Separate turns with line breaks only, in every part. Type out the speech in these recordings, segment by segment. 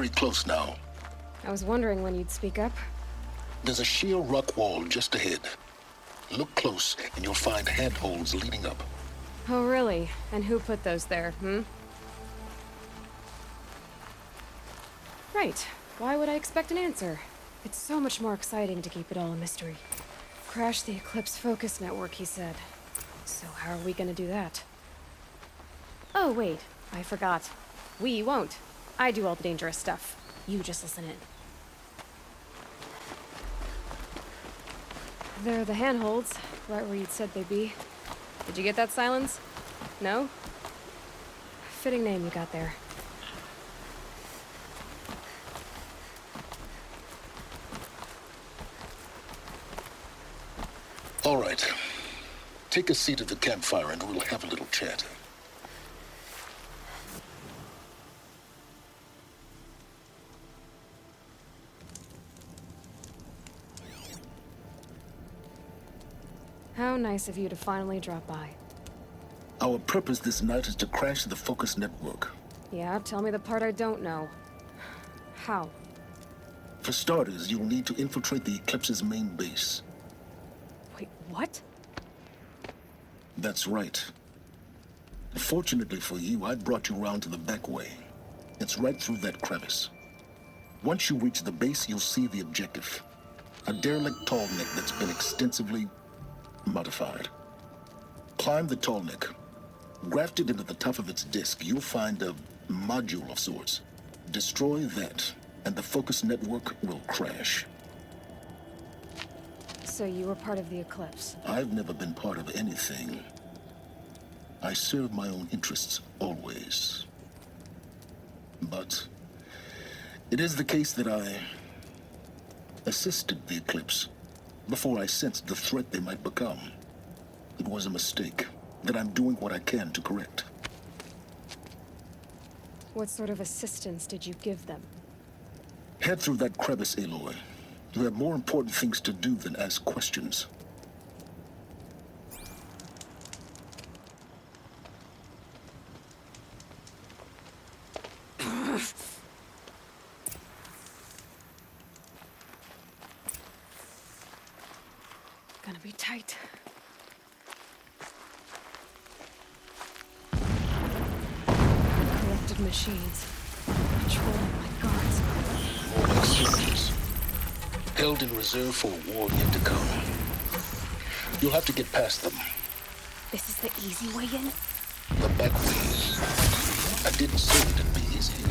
very close now.
I was wondering when you'd speak up.
There's a sheer rock wall just ahead. Look close, and you'll find handholds leading up.
Oh, really? And who put those there, Right. Why would I expect an answer? It's so much more exciting to keep it all a mystery. Crash the Eclipse focus network, he said. So how are we gonna do that? Oh, wait. I forgot. We won't. I do all the dangerous stuff. You just listen in. There are the handholds, right where you'd said they'd be. Did you get that, Silence? No? Fitting name you got there.
All right. Take a seat at the campfire and we'll have a little chat.
How nice of you to finally drop by.
Our purpose this night is to crash the focus network.
Yeah, tell me the part I don't know. How?
For starters, you'll need to infiltrate the Eclipse's main base.
Wait, what?
That's right. Fortunately for you, I brought you round to the back way. It's right through that crevice. Once you reach the base, you'll see the objective. A derelict tall neck that's been extensively modified. Climb the tall neck. Grafted into the top of its disk, you'll find a module of sorts. Destroy that, and the focus network will crash.
So you were part of the Eclipse?
I've never been part of anything. I serve my own interests, always. But it is the case that I assisted the Eclipse before I sensed the threat they might become. It was a mistake that I'm doing what I can to correct.
What sort of assistance did you give them?
Head through that crevice, Aloy. You have more important things to do than ask questions.
Gonna be tight. Collected machines. Patrolling my guards.
More like soldiers. Held in reserve for a war yet to come. You'll have to get past them.
This is the easy way in?
The back ways. I didn't say it'd be easy.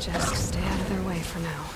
Just stay out of their way for now.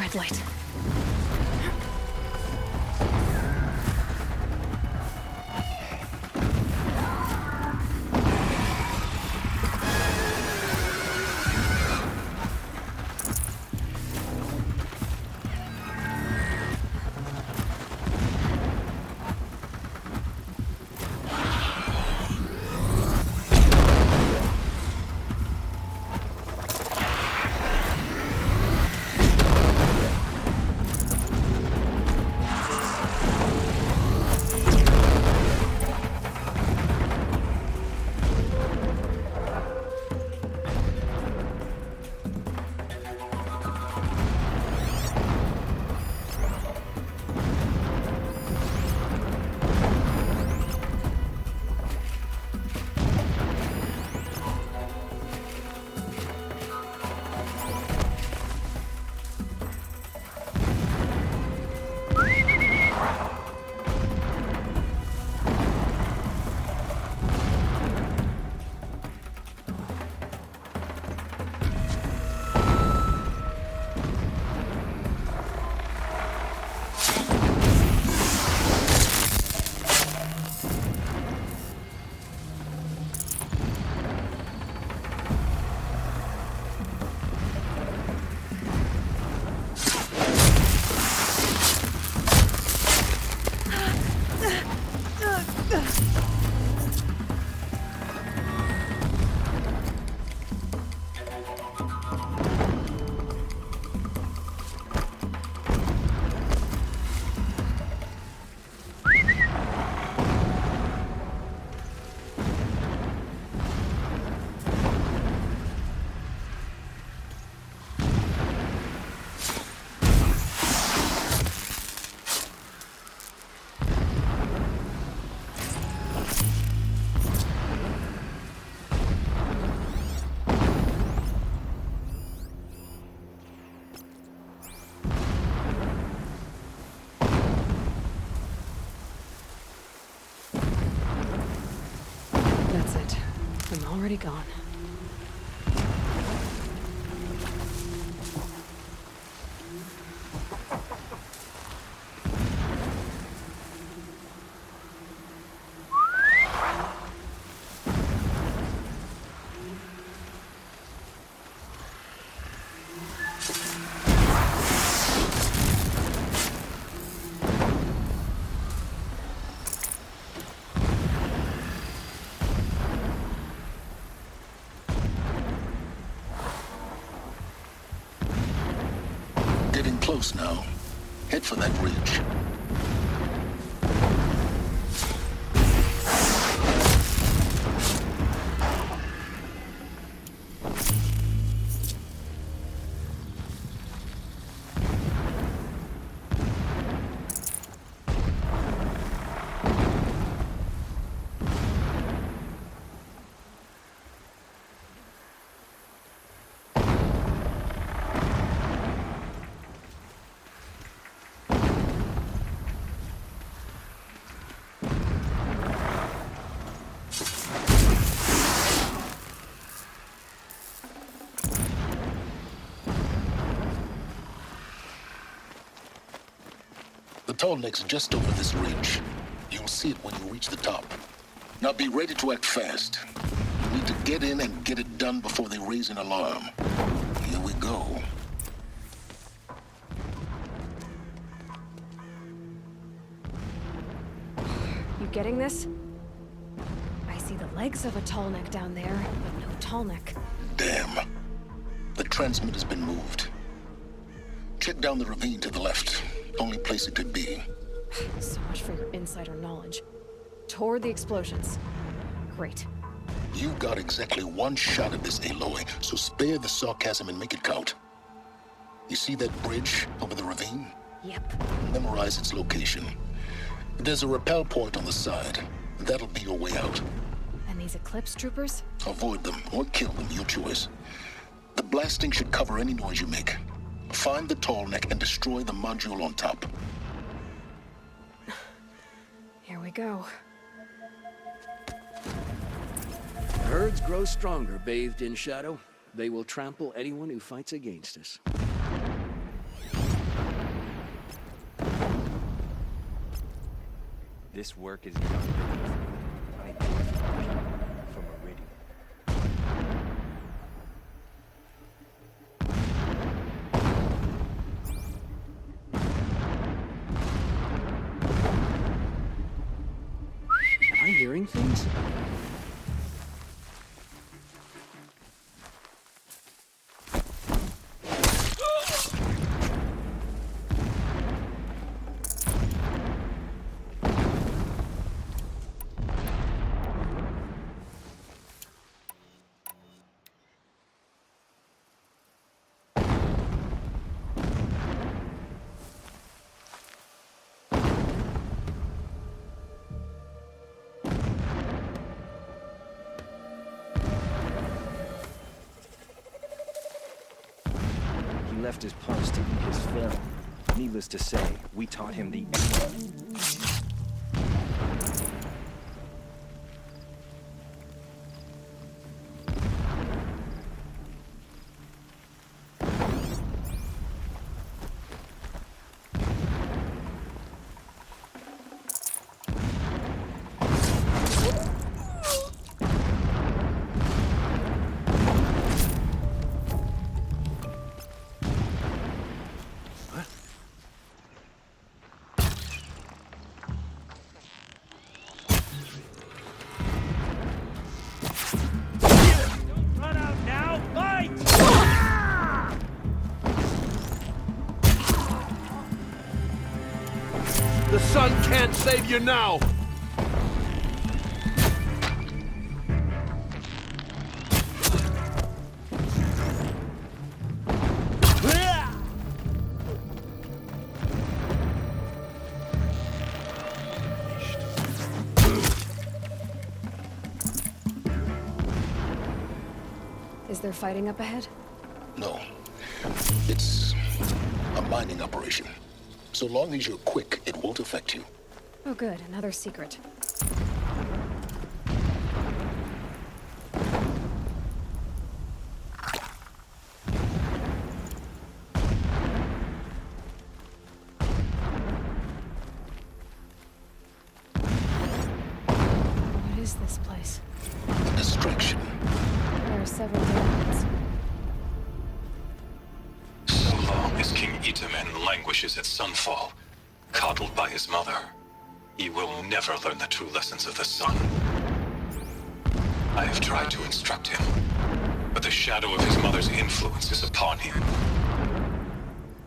Red light. That's it. I'm already gone.
Getting close now. Head for that ridge. The tall neck's just over this ridge. You'll see it when you reach the top. Now be ready to act fast. You need to get in and get it done before they raise an alarm. Here we go.
getting this? I see the legs of a tall neck down there, but no tall neck.
Damn. The transmitter's been moved. Check down the ravine to the left. Only place it could be.
So much for your insider knowledge. Toward the explosions. Great.
You got exactly one shot at this, Aloy, so spare the sarcasm and make it count. You see that bridge over the ravine?
Yep.
Memorize its location. There's a rappel point on the side. That'll be your way out.
And these Eclipse troopers?
Avoid them or kill them, your choice. The blasting should cover any noise you make. Find the tall neck and destroy the module on top.
Here we go.
Herds grow stronger bathed in shadow. They will trample anyone who fights against us.
This work is done beneath identification from Meridian.
Am I hearing things?
He left his post to eat his fill. Needless to say, we taught him the
The sun can't save you now!
Is there fighting up ahead?
No. It's a mining operation. So long as you're quick, it won't affect you.
Oh good, another secret. What is this place?
A distraction.
There are several buildings.
So long as King Itamen languishes at Sunfall, coddled by his mother, he will never learn the true lessons of the sun. I have tried to instruct him, but the shadow of his mother's influence is upon him.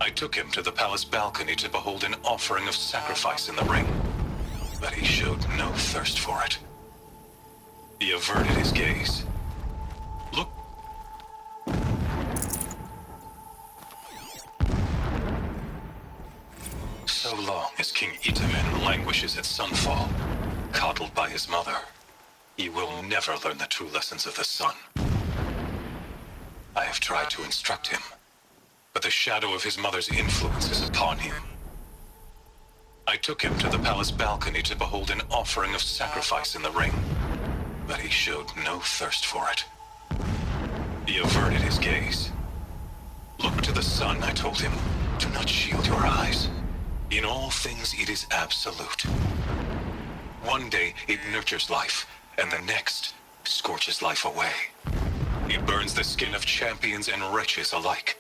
I took him to the palace balcony to behold an offering of sacrifice in the ring, but he showed no thirst for it. He averted his gaze. Look. So long as King Itamen languishes at Sunfall, coddled by his mother, he will never learn the true lessons of the sun. I have tried to instruct him, but the shadow of his mother's influence is upon him. I took him to the palace balcony to behold an offering of sacrifice in the ring, but he showed no thirst for it. He averted his gaze. Look to the sun, I told him. Do not shield your eyes. In all things, it is absolute. One day, it nurtures life, and the next, scorches life away. It burns the skin of champions and wretches alike.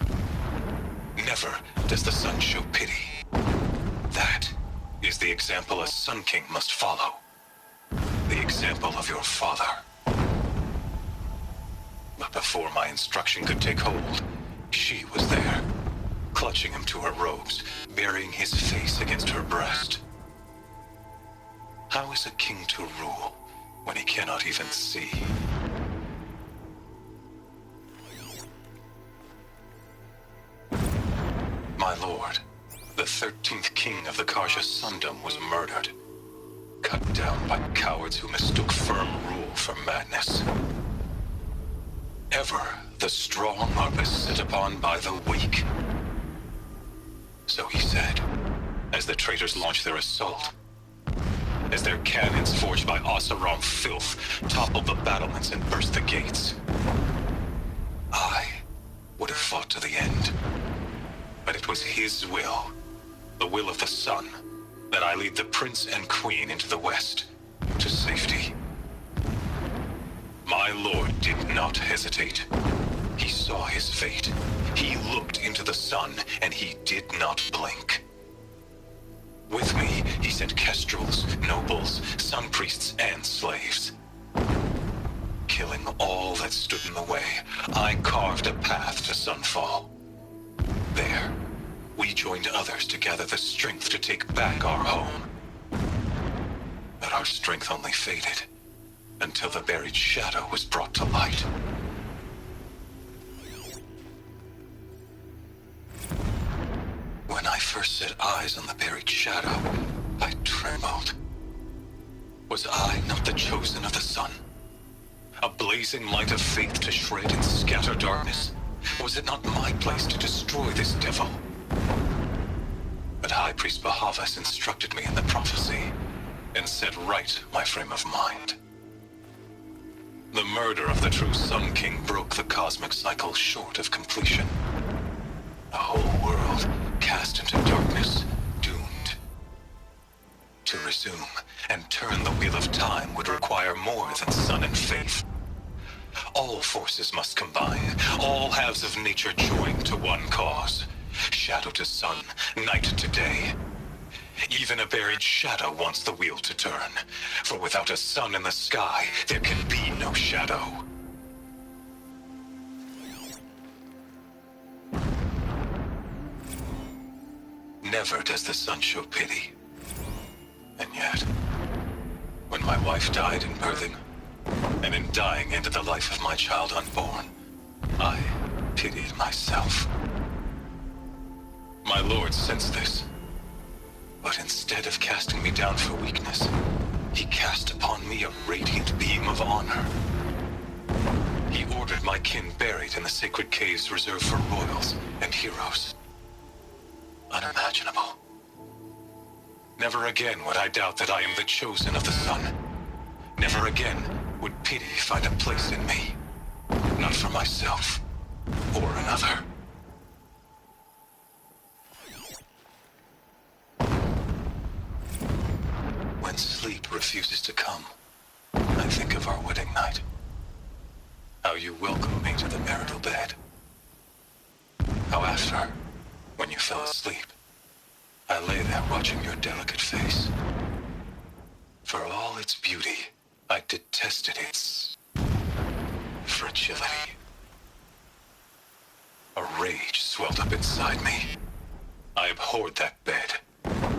Never does the sun show pity. That is the example a Sun King must follow. example of your father. But before my instruction could take hold, she was there, clutching him to her robes, burying his face against her breast. How is a king to rule when he cannot even see? My lord, the 13th king of the Karja Sundom was murdered, cut down by cowards who mistook firm rule for madness. Ever the strong are beset upon by the weak. So he said, as the traitors launched their assault, as their cannons forged by Oseram filth toppled the battlements and burst the gates. I would have fought to the end. But it was his will, the will of the sun, that I lead the prince and queen into the west, to safety. My lord did not hesitate. He saw his fate. He looked into the sun, and he did not blink. With me, he sent kestrels, nobles, sun priests, and slaves. Killing all that stood in the way, I carved a path to sunfall. There, we joined others to gather the strength to take back our home. But our strength only faded until the buried shadow was brought to light. When I first set eyes on the buried shadow, I trembled. Was I not the chosen of the sun? A blazing light of faith to shred and scatter darkness? Was it not my place to destroy this devil? But High Priest Bahavas instructed me in the prophecy, and set right my frame of mind. The murder of the true Sun King broke the cosmic cycle short of completion. A whole world cast into darkness, doomed. To resume and turn the wheel of time would require more than sun and faith. All forces must combine, all halves of nature join to one cause. Shadow to sun, night to day. Even a buried shadow wants the wheel to turn, for without a sun in the sky, there can be no shadow. Never does the sun show pity. And yet, when my wife died in birthing, and in dying ended the life of my child unborn, I pitied myself. My lord sensed this, but instead of casting me down for weakness, he cast upon me a radiant beam of honor. He ordered my kin buried in the sacred caves reserved for royals and heroes. Unimaginable. Never again would I doubt that I am the chosen of the sun. Never again would pity find a place in me, not for myself or another. When sleep refuses to come, I think of our wedding night. How you welcomed me to the marital bed. How after, when you fell asleep, I lay there watching your delicate face. For all its beauty, I detested its fragility. A rage swelled up inside me. I abhorred that bed,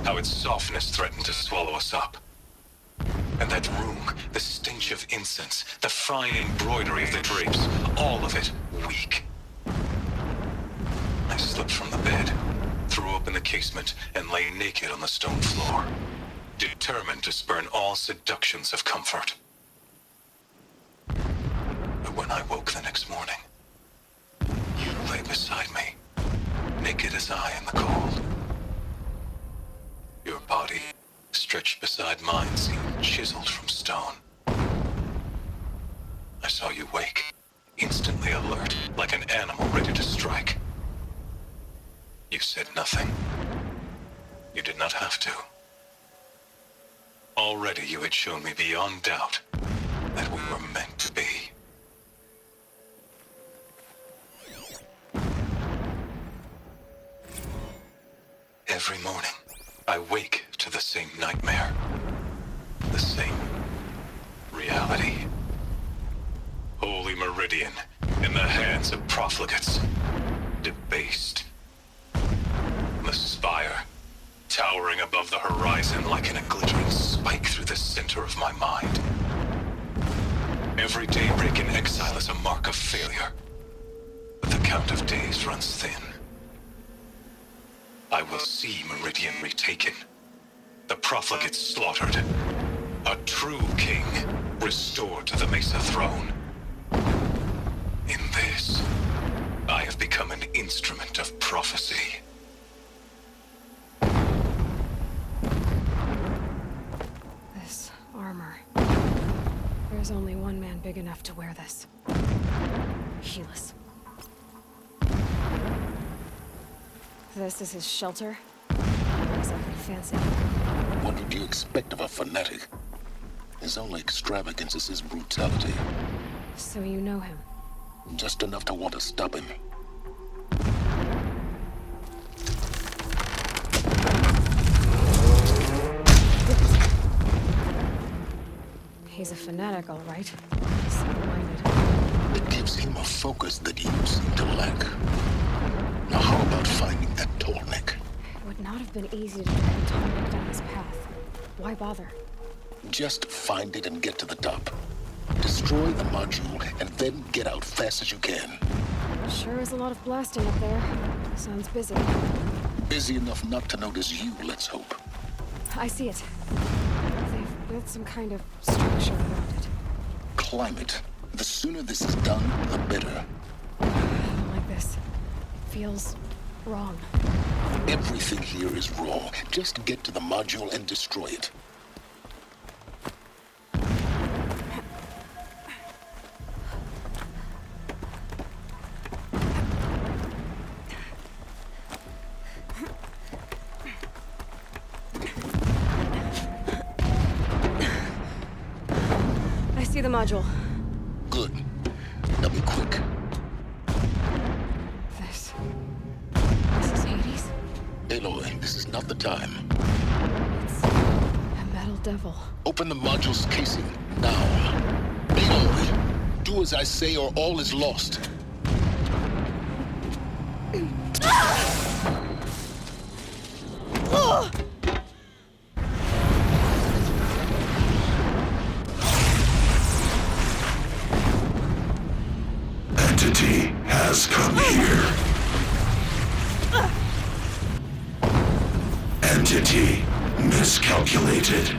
how its softness threatened to swallow us up. And that room, the stench of incense, the fine embroidery of the drapes, all of it weak. I slipped from the bed, threw open the casement, and lay naked on the stone floor, determined to spurn all seductions of comfort. But when I woke the next morning, you lay beside me, naked as I in the cold. Your body, stretched beside mine, seemed chiseled from stone. I saw you wake, instantly alert, like an animal ready to strike. You said nothing. You did not have to. Already you had shown me beyond doubt that we were meant to be. Every morning, I wake to the same nightmare. The same reality. Holy Meridian, in the hands of profligates. Debased. The spire, towering above the horizon like a glittering spike through the center of my mind. Every daybreak in exile is a mark of failure, but the count of days runs thin. I will see Meridian retaken, the profligates slaughtered, a true king restored to the Mesa throne. In this, I have become an instrument of prophecy.
This armor. There's only one man big enough to wear this. Helis. This is his shelter? Not exactly fancy.
What would you expect of a fanatic? His only extravagance is his brutality.
So you know him?
Just enough to want to stop him.
He's a fanatic, all right. Single-minded.
It gives him a focus that you seem to lack. Now how about finding that Tallneck?
It would not have been easy to get Tallneck down his path. Why bother?
Just find it and get to the top. Destroy the module and then get out fast as you can.
Sure is a lot of blasting up there. Sounds busy.
Busy enough not to notice you, let's hope.
I see it. They've built some kind of structure around it.
Climb it. The sooner this is done, the better.
I don't like this. Feels wrong.
Everything here is wrong. Just get to the module and destroy it.
I see the module.
Good. Now be quick.
This is Hades?
Aloy, this is not the time.
It's a metal devil.
Open the module's casing, now. Aloy, do as I say or all is lost.
Entity has come here. Entity miscalculated.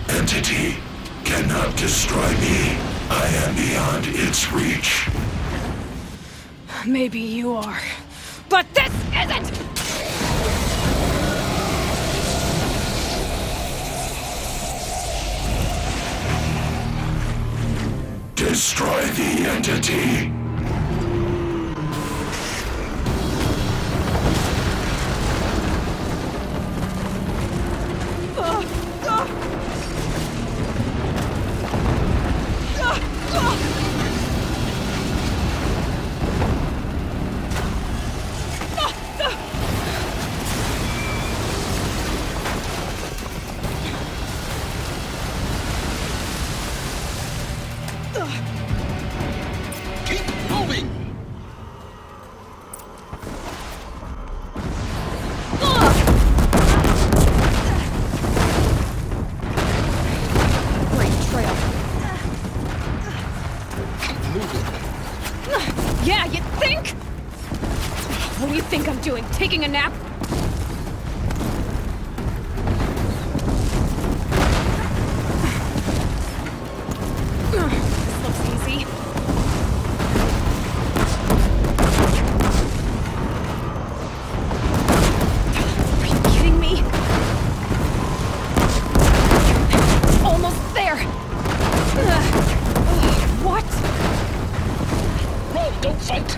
Entity cannot destroy me. I am beyond its reach.
Maybe you are. But this isn't!
Destroy the entity.
Keep moving!
Great trail.
Keep moving.
Yeah, you think? What do you think I'm doing? Taking a nap? This looks easy. Are you kidding me? Almost there. What?
Run, don't fight!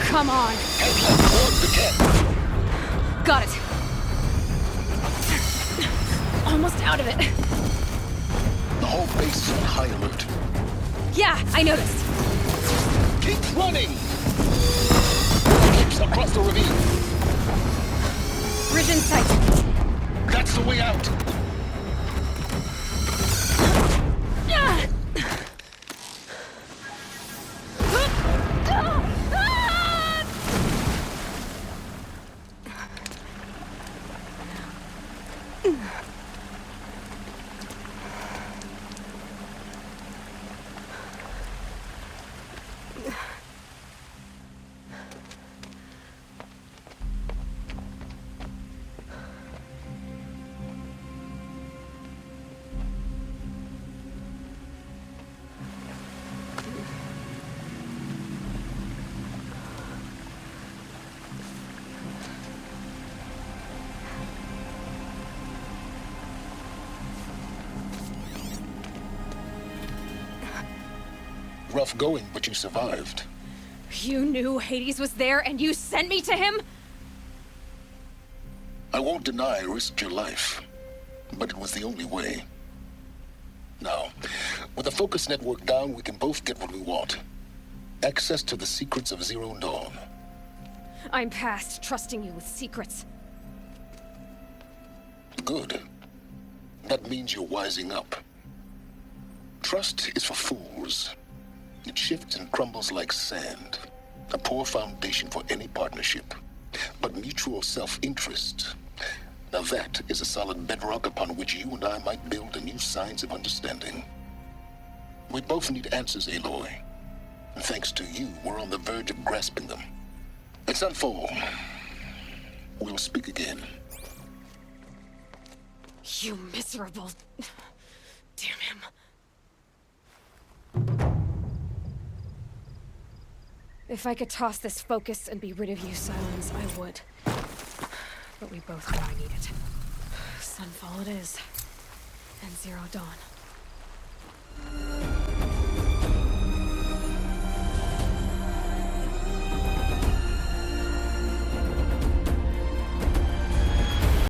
Come on.
Headlight towards the cat.
Got it. Almost out of it.
The whole base is on high alert.
Yeah, I noticed.
Keep running! Eclipse across the ravine.
Bridge in sight.
That's the way out. Rough going, but you survived.
You knew Hades was there and you sent me to him?
I won't deny I risked your life, but it was the only way. Now, with the focus network down, we can both get what we want. Access to the secrets of Zero Dawn.
I'm past trusting you with secrets.
Good. That means you're wising up. Trust is for fools. It shifts and crumbles like sand. A poor foundation for any partnership. But mutual self-interest. Now that is a solid bedrock upon which you and I might build a new science of understanding. We both need answers, Aloy. And thanks to you, we're on the verge of grasping them. It's unfold. We'll speak again.
You miserable... Damn him. If I could toss this focus and be rid of you, Silence, I would. But we both know I need it. Sunfall it is. And Zero Dawn.